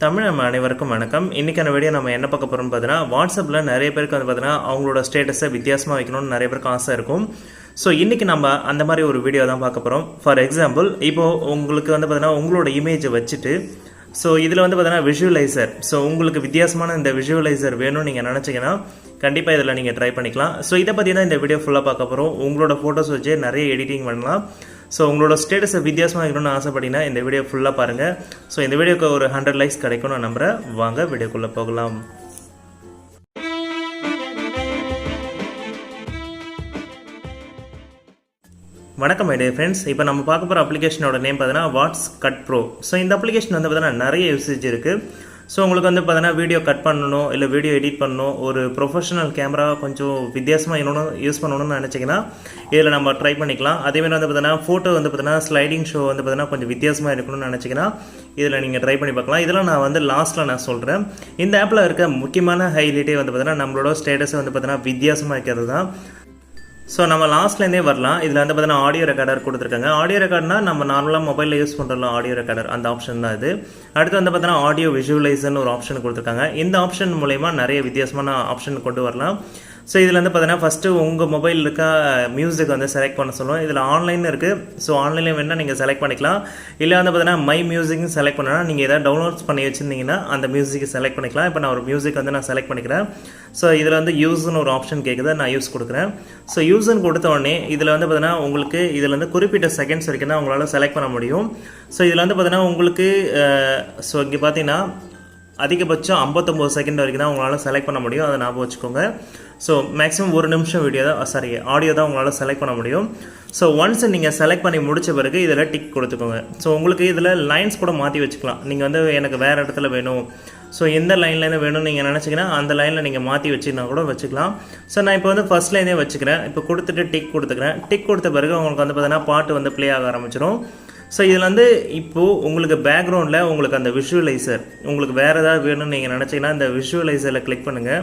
தமிழ் நம்ம அனைவருக்கும் வணக்கம். இன்றைக்கான வீடியோ நம்ம என்ன பார்க்க போகிறோம்னு பார்த்தீங்கன்னா, வாட்ஸ்அப்பில் நிறைய பேருக்கு வந்து பார்த்தீங்கன்னா அவங்களோட ஸ்டேட்டஸை வித்தியாசமாக வைக்கணும்னு நிறைய பேருக்கு ஆசை இருக்கும். ஸோ இன்றைக்கி நம்ம அந்த மாதிரி ஒரு வீடியோ தான் பார்க்க போகிறோம். ஃபார் எக்ஸாம்பிள், இப்போது உங்களுக்கு வந்து பார்த்தீங்கன்னா உங்களோட இமேஜை வச்சுட்டு ஸோ இதில் வந்து பார்த்தீங்கன்னா விஷுவலைசர், ஸோ உங்களுக்கு வித்தியாசமான இந்த விஷுவலைசர் வேணும்னு நீங்கள் நினச்சிங்கன்னா கண்டிப்பாக இதில் நீங்கள் ட்ரை பண்ணிக்கலாம். ஸோ இதை பற்றி தான் இந்த வீடியோ ஃபுல்லாக பார்க்க போகிறோம். உங்களோட ஃபோட்டோஸ் வச்சு நிறைய எடிட்டிங் பண்ணலாம். ஸோ உங்களோட ஸ்டேட்டஸை வித்தியாசமாக இருக்கணும்னு ஆசைப்பட்டீங்கன்னா இந்த வீடியோ ஃபுல்லாக பாருங்கள். ஸோ இந்த வீடியோக்கு ஒரு 100 லைக்ஸ் கிடைக்கும் நான் நம்புகிறேன். வாங்க வீடியோக்குள்ளே போகலாம். வணக்கம் மை டியர் ஃப்ரெண்ட்ஸ். இப்போ நம்ம பார்க்க போகிற அப்ளிகேஷனோட நேம் பார்த்தீங்கன்னா WhatsCut Pro. ஸோ இந்த அப்ளிகேஷன் வந்து பார்த்தீங்கன்னா நிறைய யூசேஜ் இருக்குது. ஸோ உங்களுக்கு வந்து பார்த்தீங்கன்னா வீடியோ கட் பண்ணணும், இல்லை வீடியோ எடிட் பண்ணணும், ஒரு ப்ரொஃபஷனல் கேமரா கொஞ்சம் வித்தியாசமாக இன்னொன்று யூஸ் பண்ணணும்னு நினச்சிங்கன்னா இதில் நம்ம ட்ரை பண்ணிக்கலாம். அதேமாதிரி வந்து பார்த்தீங்கன்னா ஃபோட்டோ வந்து பார்த்தீங்கன்னா ஸ்லைடிங் ஷோ வந்து பார்த்தீங்கன்னா கொஞ்சம் வித்தியாசமாக இருக்கணும்னு நினச்சிங்கன்னா இதில் நீங்கள் ட்ரை பண்ணி பார்க்கலாம். இதெல்லாம் நான் வந்து லாஸ்ட்டில் நான் சொல்கிறேன். இந்த ஆப்பில் இருக்க முக்கியமான ஹைலைட்டே வந்து பார்த்தீங்கன்னா நம்மளோட ஸ்டேட்டஸை வந்து பார்த்தீங்கன்னா வித்தியாசமாக இருக்கிறது தான். ஸோ நம்ம லாஸ்ட்லேருந்தே வரலாம். இதில் வந்து பார்த்தீங்கன்னா ஆடியோ ரெக்கார்டர் கொடுத்துருக்காங்க. ஆடியோ ரெக்கார்ட்னா நம்ம நார்மலாக மொபைலில் யூஸ் பண்ணுறோம் ஆடியோ ரெக்கார்டர், அந்த ஆப்ஷன் தான் இது. அடுத்து வந்து பார்த்தீங்கன்னா ஆடியோ விஷுவலைசர்னு ஒரு ஆப்ஷன் கொடுத்துருக்காங்க. இந்த ஆப்ஷன் மூலயமா நிறைய வித்தியாசமான ஆப்ஷன் கொண்டு வரலாம். ஸோ இதில் வந்து பார்த்தீங்கன்னா ஃபஸ்ட்டு உங்கள் மொபைலில் இருக்க மியூசிக் வந்து செலக்ட் பண்ண சொல்லுவோம். இதில் ஆன்லைன் இருக்குது. ஸோ ஆன்லைனில் வேணால் நீங்கள் செலக்ட் பண்ணிக்கலாம். இல்லை வந்து பார்த்தீங்கன்னா மை மியூசிக்னு செலக்ட் பண்ணால் நீங்கள் எதாவது டவுன்லோட்ஸ் பண்ணி வச்சுருந்தீங்கன்னா அந்த மியூசிக்கை செலக்ட் பண்ணிக்கலாம். இப்போ நான் ஒரு மியூசிக் வந்து நான் செலக்ட் பண்ணிக்கிறேன். ஸோ இதில் வந்து யூஸ்னு ஒரு ஆப்ஷன் கேட்குது, நான் யூஸ் கொடுக்குறேன். ஸோ யூஸ்ன்னு கொடுத்த உடனே இதில் வந்து பார்த்தீங்கன்னா உங்களுக்கு இதில் வந்து குறிப்பிட்ட செகண்ட்ஸ் வரைக்கும் தான் உங்களால் செலக்ட் பண்ண முடியும். ஸோ இதில் வந்து பார்த்தீங்கன்னா உங்களுக்கு ஸோ இங்கே பார்த்தீங்கன்னா அதிகபட்சம் 59 செகண்ட் வரைக்கும் தான் உங்களால் செலக்ட் பண்ண முடியும். அதை ஞாபகம் வச்சுக்கோங்க. ஸோ மேக்ஸிமம் 1 நிமிஷம் வீடியோ தான் ஆடியோ தான் உங்களால் செலக்ட் பண்ண முடியும். ஸோ ஒன்ஸ் நீங்கள் செலக்ட் பண்ணி முடித்த பிறகு இதில் டிக் கொடுத்துக்கோங்க. ஸோ உங்களுக்கு இதில் லைன்ஸ் கூட மாற்றி வச்சுக்கலாம். நீங்கள் வந்து எனக்கு வேறு இடத்துல வேணும், ஸோ எந்த லைன்லேருந்து வேணும்னு நீங்கள் நினச்சிங்கன்னா அந்த லைனில் நீங்கள் மாற்றி வச்சுன்னா கூட வச்சுக்கலாம். ஸோ நான் இப்போ வந்து ஃபஸ்ட் லைனே வச்சுக்கிறேன். இப்போ கொடுத்துட்டு டிக் கொடுத்துக்கிறேன். டிக் கொடுத்த பிறகு உங்களுக்கு வந்து பார்த்தீங்கன்னா பாட்டு வந்து ப்ளே ஆக ஆரம்பிச்சிடும். ஸோ இதில் வந்து இப்போது உங்களுக்கு பேக்ரவுண்டில் உங்களுக்கு அந்த விஷுவலைசர் உங்களுக்கு வேறு ஏதாவது வேணும்னு நீங்கள் நினச்சிங்கன்னா இந்த விஷுவலைசரில் கிளிக் பண்ணுங்கள்.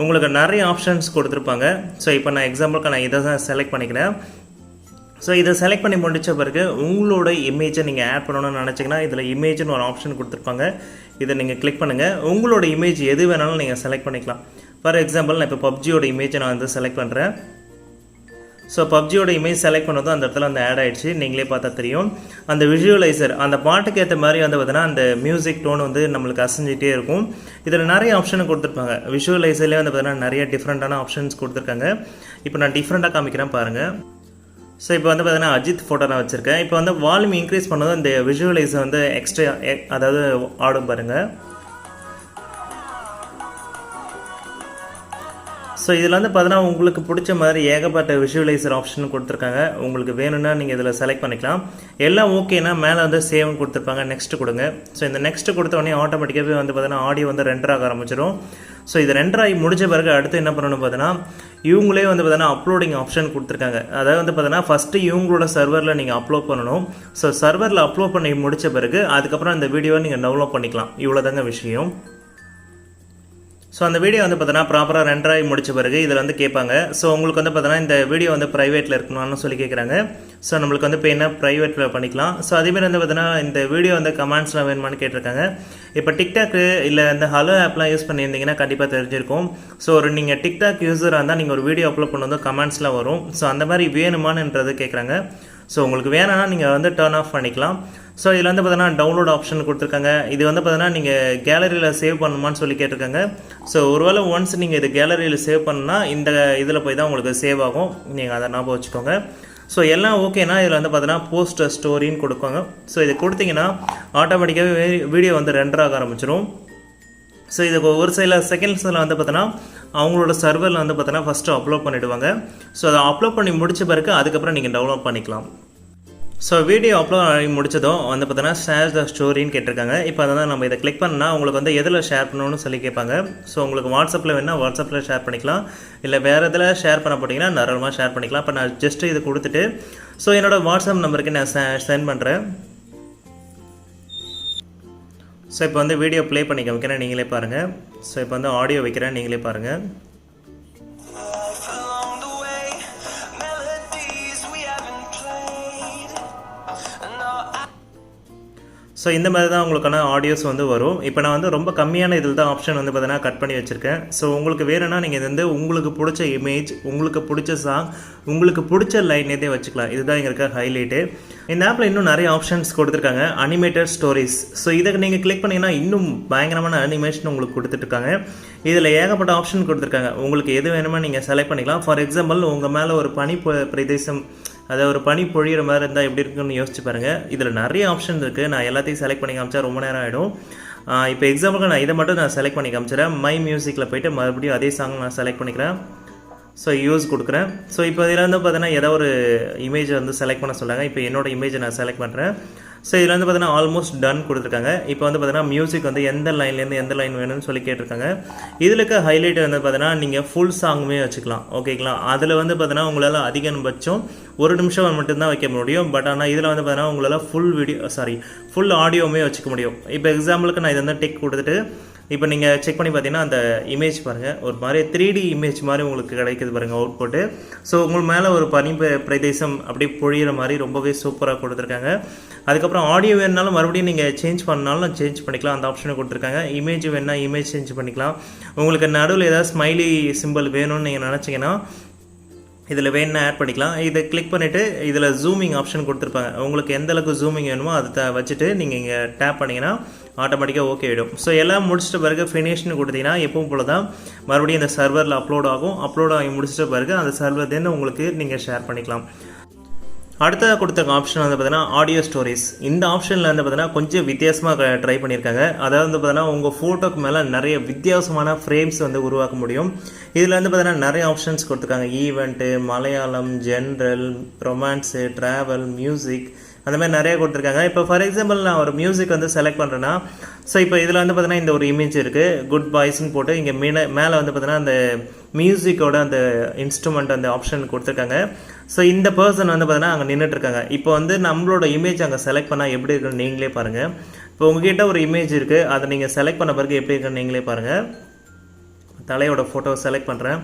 உங்களுக்கு நிறைய ஆப்ஷன்ஸ் கொடுத்துருப்பாங்க. ஸோ இப்போ நான் எக்ஸாம்பிளுக்கு நான் இதை தான் செலக்ட் பண்ணிக்கிறேன். ஸோ இதை செலக்ட் பண்ணி முடித்த பிறகு உங்களோட இமேஜை நீங்கள் ஆட் பண்ணணும்னு நினச்சிங்கன்னா இதில் இமேஜ்னு ஒரு ஆப்ஷன் கொடுத்துருப்பாங்க. இதை நீங்கள் கிளிக் பண்ணுங்கள். உங்களோட இமேஜ் எது வேணாலும் நீங்கள் செலக்ட் பண்ணிக்கலாம். ஃபார் எக்ஸாம்பிள் நான் இப்போ பப்ஜியோட இமேஜை நான் வந்து செலக்ட் பண்ணுறேன். ஸோ பப்ஜியோட இமேஜ் செலக்ட் பண்ணதும் அந்த இடத்துல அந்த ஆட் ஆகிடுச்சு. நீங்களே பார்த்தா தெரியும். அந்த விஷுவலைசர் அந்த பாட்டுக்கு ஏற்ற மாதிரி வந்து பார்த்தீங்கன்னா அந்த மியூசிக் டோன் வந்து நம்மளுக்கு அசைஞ்சிட்டே இருக்கும். இதில் நிறைய ஆப்ஷன் கொடுத்துருப்பாங்க. விஷுவலைசர்லேயே வந்து பார்த்தீங்கன்னா நிறைய டிஃப்ரெண்ட்டான ஆப்ஷன்ஸ் கொடுத்துருக்காங்க. இப்போ நான் டிஃப்ரெண்ட்டாக காமிக்கிறேன் பாருங்கள். ஸோ இப்போ வந்து பார்த்தீங்கன்னா அஜித் ஃபோட்டோ நான் வச்சுருக்கேன். இப்போ வந்து வால்யூம் இன்க்ரீஸ் பண்ணதும் இந்த விஷுவலைசர் வந்து எக்ஸ்ட்ரா அதாவது ஆடும் பாருங்கள். ஸோ இதில் வந்து பார்த்தீங்கன்னா உங்களுக்கு பிடிச்ச மாதிரி ஏகப்பட்ட விஷுவலைசர் ஆப்ஷன் கொடுத்துருக்காங்க. உங்களுக்கு வேணும்னா நீங்கள் இதில் செலக்ட் பண்ணிக்கலாம். எல்லாம் ஓகேனா மேலே வந்து சேவ்னு கொடுத்துருப்பாங்க. நெக்ஸ்ட் கொடுங்க. ஸோ இந்த நெக்ஸ்ட் கொடுத்த உடனே ஆட்டோமேட்டிக்காகவே வந்து பார்த்தீங்கன்னா ஆடியோ வந்து ரெண்டர் ஆக ஆரம்பிச்சிடும். ஸோ இது ரெண்டர் ஆகி முடிஞ்ச பிறகு அடுத்து என்ன பண்ணணும் பார்த்தீங்கன்னா இவங்களே வந்து பார்த்தீங்கன்னா அப்லோடிங் ஆப்ஷன் கொடுத்துருக்காங்க. அதாவது வந்து பார்த்தீங்கன்னா ஃபஸ்ட்டு இவங்களோட சர்வரில் நீங்கள் அப்லோட் பண்ணணும். ஸோ சர்வரில் அப்லோட் பண்ணி முடித்த பிறகு அதுக்கப்புறம் இந்த வீடியோவை நீங்கள் டவுன்லோட் பண்ணிக்கலாம். இவ்வளோதாங்க விஷயம். ஸோ அந்த வீடியோ வந்து பார்த்தீங்கன்னா ப்ராப்பராக ரெண்டர் ஆகி முடிச்ச பிறகு இதில் வந்து கேட்பாங்க. ஸோ உங்களுக்கு வந்து பார்த்தீங்கன்னா இந்த வீடியோ வந்து ப்ரைவேட்டில் இருக்கணும்னு சொல்லி கேட்குறாங்க. ஸோ நம்மளுக்கு வந்து இப்போ என்ன ப்ரைவேட்டில் பண்ணிக்கலாம். ஸோ அதேமாதிரி வந்து பார்த்தீங்கன்னா இந்த வீடியோ வந்து கமெண்ட்ஸ்லாம் வேணுமான்னு கேட்டிருக்காங்க. இப்போ டிக்டாக்கு இல்லை இந்த ஹலோ ஆப்லாம் யூஸ் பண்ணியிருந்தீங்கன்னா கண்டிப்பாக தெரிஞ்சிருக்கும். ஸோ ஒரு நீங்கள் டிக்டாக் யூஸராக இருந்தால் நீங்கள் ஒரு வீடியோ அப்லோட் பண்ணும்போது கமெண்ட்ஸ்லாம் வரும். ஸோ அந்த மாதிரி வேணுமானுன்றது கேட்குறாங்க. ஸோ உங்களுக்கு வேணும்னா நீங்கள் வந்து டர்ன் ஆஃப் பண்ணிக்கலாம். ஸோ இதில் வந்து பார்த்தீங்கன்னா டவுன்லோட் ஆப்ஷன் கொடுத்துருக்காங்க. இது வந்து பார்த்தீங்கன்னா நீங்கள் கேலரியில் சேவ் பண்ணணுமான்னு சொல்லி கேட்டிருக்காங்க. ஸோ ஒருவேளை ஒன்ஸ் நீங்கள் இது கேலரியில் சேவ் பண்ணால் இந்த இதில் போய் தான் உங்களுக்கு சேவ் ஆகும். நீங்கள் அதை ஞாபகம் வச்சுக்கோங்க. ஸோ எல்லாம் ஓகேனா இதில் வந்து பார்த்தீங்கன்னா போஸ்ட் ஸ்டோரின்னு கொடுப்பாங்க. ஸோ இதை கொடுத்தீங்கன்னா ஆட்டோமேட்டிக்காகவே வீடியோ வந்து ரெண்டர் ஆக ஆரம்பிச்சிடும். ஸோ இதுக்கு ஒரு சில செகண்ட்ஸில் வந்து பார்த்தீங்கன்னா அவங்களோட சர்வரில் வந்து பார்த்தீங்கன்னா ஃபஸ்ட்டு அப்லோட் பண்ணிவிடுவாங்க. ஸோ அதை அப்லோட் பண்ணி முடிச்ச பிறகு அதுக்கப்புறம் நீங்கள் டவுன்லோட் பண்ணிக்கலாம். ஸோ வீடியோ அப்லோட் ஆகி முடிச்சதும் வந்து பார்த்தீங்கன்னா ஷேர் த ஸ்டோரின்னு கேட்டிருக்காங்க. இப்போ அதான் நம்ம இதை கிளிக் பண்ணால் உங்களுக்கு வந்து எதில் ஷேர் பண்ணணும்னு சொல்லி கேட்பாங்க. ஸோ உங்களுக்கு வாட்ஸ்அப்பில் வேணால் வாட்ஸ்அப்பில் ஷேர் பண்ணிக்கலாம். இல்லை வேறு எதில் ஷேர் பண்ண போட்டிங்கன்னா தாராளமாக ஷேர் பண்ணிக்கலாம். இப்போ நான் ஜஸ்ட்டு இது கொடுத்துட்டு ஸோ என்னோடய வாட்ஸ்அப் நம்பருக்கு நான் சென்ட் பண்ணுறேன். ஸோ இப்போ வந்து வீடியோ ப்ளே பண்ணி காமிக்கிறேன், நீங்களே பாருங்கள். ஸோ இப்போ வந்து ஆடியோ வைக்கிறேன், நீங்களே பாருங்கள். ஸோ இந்த மாதிரி தான் உங்களுக்கான ஆடியோஸ் வந்து வரும். இப்போ நான் வந்து ரொம்ப கம்மியான இதில் தான் ஆப்ஷன் வந்து பார்த்தீங்கன்னா கட் பண்ணி வச்சுருக்கேன். ஸோ உங்களுக்கு வேணும்னா நீங்கள் இது வந்து உங்களுக்கு பிடிச்ச இமேஜ், உங்களுக்கு பிடிச்ச சாங், உங்களுக்கு பிடிச்ச லைன் எதே வச்சுக்கலாம். இதுதான் இங்கே இருக்க ஹைலைட்டு. இந்த ஆப்பில் இன்னும் நிறைய ஆப்ஷன்ஸ் கொடுத்துருக்காங்க. Animated stories. ஸோ இதை நீங்கள் கிளிக் பண்ணிங்கன்னா இன்னும் பயங்கரமான அனிமேஷன் உங்களுக்கு கொடுத்துட்ருக்காங்க. இதில் ஏகப்பட்ட ஆப்ஷன் கொடுத்துருக்காங்க. உங்களுக்கு எது வேணுமோ நீங்கள் செலக்ட் பண்ணிக்கலாம். ஃபார் எக்ஸாம்பிள் உங்கள் மேலே ஒரு பனி பிரதேசம், அதாவது ஒரு பனி பொழியிற மாதிரி இருந்தால் எப்படி இருக்குன்னு யோசிச்சு பாருங்கள். இதில் நிறைய ஆப்ஷன் இருக்குது. நான் எல்லாத்தையும் செலக்ட் பண்ணி காமிச்சா ரொம்ப நேரம் ஆகிடும். இப்போ எக்ஸாம்பிளுக்கு நான் இதை மட்டும் நான் செலக்ட் பண்ணி காமிச்சிடறேன். மை மியூசிக்கில் போய்ட்டு மறுபடியும் அதே சாங் நான் செலக்ட் பண்ணிக்கிறேன். ஸோ யூஸ் கொடுக்குறேன். ஸோ இப்போ இதில் வந்து பார்த்தீங்கன்னா ஏதோ ஒரு இமேஜை வந்து செலக்ட் பண்ண சொல்கிறாங்க. இப்போ என்னோடய இமேஜை நான் செலக்ட் பண்ணுறேன். ஸோ இதில் வந்து பார்த்தீங்கன்னா ஆல்மோஸ்ட் டன் கொடுத்துருக்காங்க. இப்போ வந்து பார்த்தீங்கன்னா மியூசிக் வந்து எந்த லைன்லேருந்து எந்த லைன் வேணும்னு சொல்லி கேட்டிருக்காங்க. இதில் இருக்க ஹைலைட் வந்து பார்த்தீங்கன்னா நீங்கள் ஃபுல் சாங்குமே வச்சுக்கலாம். ஓகேங்களா? அதில் வந்து பார்த்தீங்கன்னா உங்களால் அதிகபட்சம் 1 நிமிஷம் மட்டும்தான் வைக்க முடியும். பட் ஆனால் இதில் வந்து பார்த்தீங்கன்னா உங்களால் ஃபுல் ஆடியோவுமே வச்சுக்க முடியும். இப்போ எக்ஸாம்பிளுக்கு நான் இதை வந்து டிக் கொடுத்துட்டு இப்போ நீங்கள் செக் பண்ணி பார்த்தீங்கன்னா அந்த இமேஜ் பாருங்கள், ஒரு மாதிரி 3D இமேஜ் மாதிரி உங்களுக்கு கிடைக்குது பாருங்கள் அவுட்புட்டு. ஸோ உங்களுக்கு மேலே ஒரு பனி பிரதேசம் அப்படியே பொழியிற மாதிரி ரொம்பவே சூப்பராக கொடுத்துருக்காங்க. அதுக்கப்புறம் ஆடியோ வேணுனாலும் மறுபடியும் நீங்கள் சேஞ்ச் பண்ணாலும் சேஞ்ச் பண்ணிக்கலாம். அந்த ஆப்ஷனை கொடுத்துருக்காங்க. இமேஜ் வேணுன்னா இமேஜ் சேஞ்ச் பண்ணிக்கலாம். உங்களுக்கு நடுவில் ஏதாவது ஸ்மைலி சிம்பிள் வேணும்னு நீங்கள் நினச்சிங்கன்னா இதில் வேணுன்னா ஆட் பண்ணிக்கலாம். இதை கிளிக் பண்ணிவிட்டு இதில் ஜூமிங் ஆப்ஷன் கொடுத்துருப்பாங்க. உங்களுக்கு எந்த அளவுக்கு ஜூமிங் வேணுமோ அதை வச்சுட்டு நீங்கள் இங்கே டேப் பண்ணிங்கன்னா ஆட்டோமேட்டிக்காக ஓகே ஆகிடும். ஸோ எல்லாம் முடிச்சிட்ட பிறகு ஃபினிஷ்னு கொடுத்தீங்கன்னா எப்பவும் போல தான் மறுபடியும் இந்த சர்வரில் அப்லோட் ஆகும். அப்லோட் ஆகி முடிச்சிட்ட பிறகு அந்த சர்வர்லேருந்து உங்களுக்கு நீங்கள் ஷேர் பண்ணிக்கலாம். அடுத்ததாக கொடுத்த ஆப்ஷன் வந்து பார்த்தீங்கன்னா ஆடியோ ஸ்டோரிஸ். இந்த ஆப்ஷனில் வந்து பார்த்தீங்கன்னா கொஞ்சம் வித்தியாசமாக ட்ரை பண்ணியிருக்காங்க. அதாவது வந்து பார்த்தீங்கன்னா உங்கள் ஃபோட்டோக்கு மேலே நிறைய வித்தியாசமான ஃப்ரேம்ஸ் வந்து உருவாக்க முடியும். இதில் வந்து பார்த்தீங்கன்னா நிறைய ஆப்ஷன்ஸ் கொடுத்துருக்காங்க. Event, Malayalam, general, romance, travel, music, அந்த மாதிரி நிறைய கொடுத்துருக்காங்க. இப்போ ஃபார் எக்ஸாம்பிள் நான் ஒரு மியூசிக் வந்து செலக்ட் பண்ணுறேன்னா, ஸோ இப்போ இதில் வந்து பார்த்தீங்கன்னா இந்த ஒரு இமேஜ் இருக்குது, குட் பாய்ஸ்ன்னு போட்டு இங்கே மேலே வந்து பார்த்தீங்கன்னா அந்த மியூசிக்கோட அந்த இன்ஸ்ட்ருமெண்ட் அந்த ஆப்ஷன் கொடுத்துருக்காங்க. ஸோ இந்த பர்சன் வந்து பார்த்தீங்கன்னா அங்கே நின்றுட்டுருக்காங்க. இப்போ வந்து நம்மளோட இமேஜ் அங்கே செலக்ட் பண்ணால் எப்படி இருக்குன்னு நீங்களே பாருங்கள். இப்போ உங்ககிட்ட ஒரு இமேஜ் இருக்குது, அதை நீங்கள் செலக்ட் பண்ண பிறகு எப்படி இருக்குன்னு நீங்களே பாருங்கள். தலையோட ஃபோட்டோ செலக்ட் பண்ணுறேன்.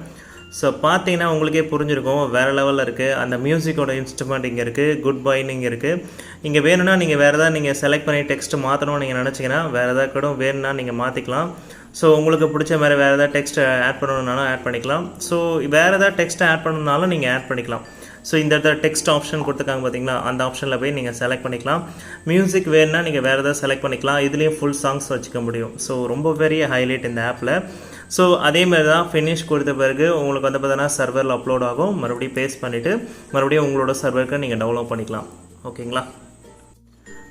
ஸோ பார்த்தீங்கன்னா உங்களுக்கே புரிஞ்சிருக்கும், வேறு லெவலில் இருக்குது. அந்த மியூசிக்கோட இன்ஸ்ட்ருமெண்ட் இங்கே இருக்குது, குட் பாய்னு இங்கே இருக்குது. இங்கே வேணும்னா நீங்கள் வேறு ஏதாவது நீங்கள் செலக்ட் பண்ணி டெக்ஸ்ட் மாற்றணும்னு நீங்கள் நினச்சிங்கன்னா வேறு ஏதாவது கூட வேணும்னா நீங்கள் மாற்றிக்கலாம். ஸோ உங்களுக்கு பிடிச்ச மாதிரி வேறு ஏதாவது டெக்ஸ்ட் ஆட் பண்ணணுன்னாலும் ஆட் பண்ணிக்கலாம். ஸோ வேறு ஏதாவது டெக்ஸ்ட் ஆட் பண்ணணுன்னாலும் நீங்கள் ஆட் பண்ணிக்கலாம். ஸோ இந்த இடத்துல டெக்ஸ்ட் ஆப்ஷன் கொடுத்துருக்காங்க பார்த்தீங்களா, அந்த ஆப்ஷனில் போய் நீங்கள் செலக்ட் பண்ணிக்கலாம். மியூசிக் வேணுன்னா நீங்கள் வேறு ஏதாவது செலக்ட் பண்ணிக்கலாம். இதுலேயும் ஃபுல் சாங்ஸ் வச்சுக்க முடியும். ஸோ ரொம்ப பெரிய ஹைலைட் இந்த ஆப்பில். ஸோ அதேமாதிரி தான் ஃபினிஷ் கொடுத்த பிறகு உங்களுக்கு வந்து பார்த்தீங்கன்னா சர்வரில் அப்லோட் ஆகும். மறுபடியும் பேஸ்ட் பண்ணிவிட்டு மறுபடியும் உங்களோட சர்வருக்கு நீங்கள் டவுன்லோட் பண்ணிக்கலாம். ஓகேங்களா?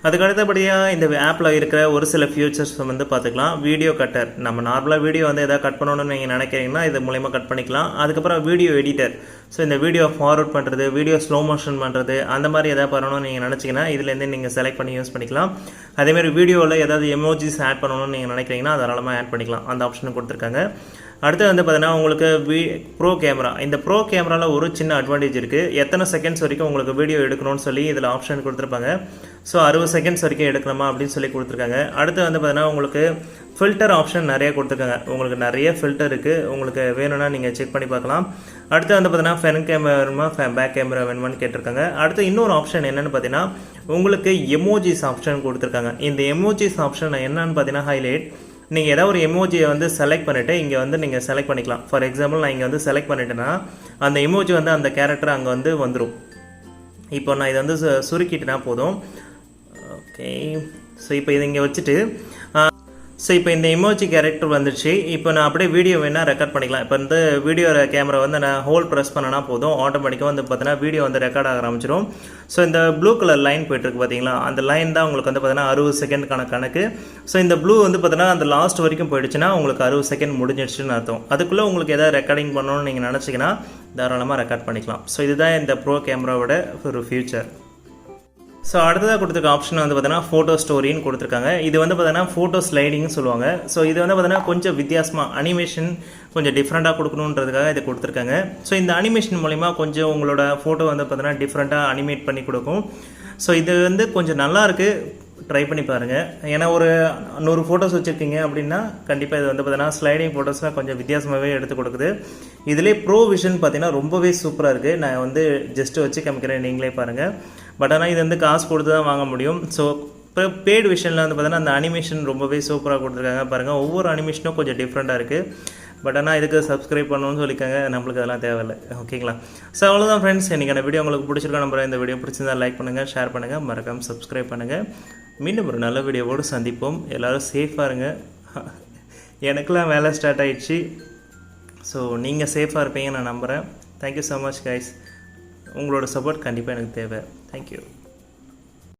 அதுக்கு அடுத்தபடியாக இந்த ஆப்பில் இருக்கிற ஒரு சில ஃபியூச்சர்ஸ் வந்து பார்த்துக்கலாம். Video cutter. நம்ம நார்மலாக வீடியோ வந்து எதாவது கட் பண்ணணும்னு நீங்கள் நினைக்கிறீங்கன்னா இது மூலயமா கட் பண்ணிக்கலாம். அதுக்கப்புறம் வீடியோ எடிட்டர். ஸோ இந்த வீடியோ ஃபார்வர்ட் பண்ணுறது, வீடியோ ஸ்லோ மோஷன் பண்ணுறது, அந்த மாதிரி எதாவது பண்ணணும்னு நீங்கள் நினச்சிங்கன்னா இதுலேருந்து நீங்கள் செலக்ட் பண்ணி யூஸ் பண்ணிக்கலாம். அதேமாதிரி வீடியோவில் ஏதாவது எமோஜிஸ் ஆட் பண்ணணும்னு நீங்கள் நினைக்கிறீங்கன்னா தாராளமாக ஆட் பண்ணிக்கலாம். அந்த ஆப்ஷனும் கொடுத்துருக்காங்க. அடுத்து வந்து பார்த்தீங்கன்னா உங்களுக்கு ப்ரோ கேமரா. இந்த ப்ரோ கேமராவில் ஒரு சின்ன அட்வான்டேஜ் இருக்குது. எத்தனை செகண்ட்ஸ் வரைக்கும் உங்களுக்கு வீடியோ எடுக்கணும்னு சொல்லி இதில் ஆப்ஷன் கொடுத்துருப்பாங்க. ஸோ 60 செகண்ட்ஸ் வரைக்கும் எடுக்கணுமா அப்படின்னு சொல்லி கொடுத்துருக்காங்க. அடுத்து வந்து பார்த்தீங்கன்னா உங்களுக்கு ஃபில்டர் ஆப்ஷன் நிறைய கொடுத்துருக்காங்க. உங்களுக்கு நிறைய ஃபில்டர் இருக்குது. உங்களுக்கு வேணும்னா நீங்கள் செக் பண்ணி பார்க்கலாம். அடுத்து வந்து பார்த்தீங்கன்னா ஃப்ரண்ட் கேமரா வேணுமா, பேக் கேமரா வேணுமான்னு கேட்டிருக்காங்க. அடுத்து இன்னொரு ஆப்ஷன் என்னென்னு பார்த்தீங்கன்னா உங்களுக்கு எமோஜிஸ் ஆப்ஷன் கொடுத்துருக்காங்க. இந்த எமோஜிஸ் ஆப்ஷன் என்னன்னு பார்த்தீங்கன்னா ஹைலைட். நீங்கள் ஏதாவது ஒரு எமோஜியை வந்து செலக்ட் பண்ணிவிட்டு இங்கே வந்து நீங்கள் செலக்ட் பண்ணிக்கலாம். ஃபார் எக்ஸாம்பிள் நான் இங்கே வந்து செலக்ட் பண்ணிட்டேன்னா அந்த எமோஜி வந்து அந்த கேரக்டர் அங்கே வந்து வந்துடும். இப்போ நான் இதை வந்து சுருக்கிட்டேன்னா போதும். ஓகே. ஸோ இப்போ இதை இங்கே வச்சுட்டு ஸோ இப்போ இந்த எமோஜி கேரக்டர் வந்துடுச்சு. இப்போ நான் அப்படியே வீடியோ வேணால் ரெக்கார்ட் பண்ணிக்கலாம். இப்போ வந்து வீடியோ கேமரா வந்து நான் ஹோல்ட் ப்ரெஸ் பண்ணனா போதும், ஆட்டோமேட்டிக்காக வந்து பார்த்தீங்கன்னா வீடியோ வந்து ரெக்கார்ட் ஆக ஆரம்பிச்சிடும். ஸோ இந்த ப்ளூ கலர் லைன் போய்ட்டுருக்கு பார்த்தீங்களா, அந்த லைன் தான் உங்களுக்கு வந்து பார்த்தீங்கன்னா 60 செகண்ட் கணக்கு. ஸோ இந்த ப்ளூ வந்து பார்த்தீங்கன்னா அந்த லாஸ்ட் வரைக்கும் போயிடுச்சுன்னா உங்களுக்கு 60 செகண்ட் முடிஞ்சிடுச்சுன்னு அர்த்தம். அதுக்குள்ளே உங்களுக்கு எதாவது ரெக்கார்டிங் பண்ணணும்னு நீங்கள் நினச்சிங்கன்னா தாராளமாக ரெக்கார்ட் பண்ணிக்கலாம். ஸோ இதுதான் இந்த ப்ரோ கேமராவோட ஒரு ஃபியூச்சர். ஸோ அடுத்ததாக கொடுத்துருக்க ஆப்ஷன் வந்து பார்த்தீங்கன்னா ஃபோட்டோ ஸ்டோரின்னு கொடுத்துருக்காங்க. இது வந்து பார்த்தீங்கன்னா ஃபோட்டோ ஸ்லைடிங்னு சொல்லுவாங்க. ஸோ இது வந்து பார்த்தீங்கன்னா கொஞ்சம் வித்தியாசமாக அனிமேஷன் கொஞ்சம் டிஃப்ரெண்ட்டாக கொடுக்கணுன்றதுக்காக இதை கொடுத்துருக்காங்க. ஸோ இந்த அனிமேஷன் மூலிமா கொஞ்சம் உங்களோட ஃபோட்டோ வந்து பார்த்தீங்கன்னா டிஃப்ரெண்ட்டாக அனிமேட் பண்ணி கொடுக்கும். ஸோ இது வந்து கொஞ்சம் நல்லாயிருக்கு, ட்ரை பண்ணி பாருங்கள். ஏன்னா ஒரு 100 ஃபோட்டோஸ் வச்சுருக்கீங்க அப்படின்னா கண்டிப்பாக இது வந்து பார்த்தீங்கன்னா ஸ்லைடிங் ஃபோட்டோஸ்லாம் கொஞ்சம் வித்தியாசமாகவே எடுத்து கொடுக்குது. இதிலே ப்ரோ விஷன் பார்த்தீங்கன்னா ரொம்பவே சூப்பராக இருக்குது. நான் வந்து ஜஸ்ட்டு வச்சு காமிக்கிறேன், நீங்களே பாருங்கள். பட் ஆனால் இது வந்து காசு கொடுத்து தான் வாங்க முடியும். ஸோ இப்போ பெய்டு விஷனில் வந்து பார்த்தீங்கன்னா அந்த அனிமேஷன் ரொம்பவே சூப்பராக கொடுத்துருக்காங்க பாருங்கள். ஒவ்வொரு அனிமேஷனும் கொஞ்சம் டிஃப்ரெண்ட்டாக இருக்குது. பட் ஆனால் இதுக்கு சப்ஸ்கிரைப் பண்ணணும்னு சொல்லிக்காங்க, நம்மளுக்கு அதெல்லாம் தேவையில்லை. ஓகேங்களா? ஸோ அவ்வளோதான் ஃப்ரெண்ட்ஸ், இன்றைக்கான வீடியோ உங்களுக்கு பிடிச்சிருக்கா நம்புறேன். இந்த வீடியோ பிடிச்சிருந்தா லைக் பண்ணுங்கள், ஷேர் பண்ணுங்கள், மறக்காமல் சப்ஸ்கிரைப் பண்ணுங்கள். மீண்டும் ஒரு நல்ல வீடியோவோடு சந்திப்போம். எல்லோரும் சேஃபாக இருங்க. எனக்கெலாம் வேலை ஸ்டார்ட் ஆகிடுச்சு. ஸோ நீங்கள் சேஃபாக இருப்பீங்கன்னு நான் நம்புகிறேன். Thank you so much guys. உங்களோட சப்போர்ட் கண்டிப்பாக எனக்கு தேவை. தேங்க்யூ.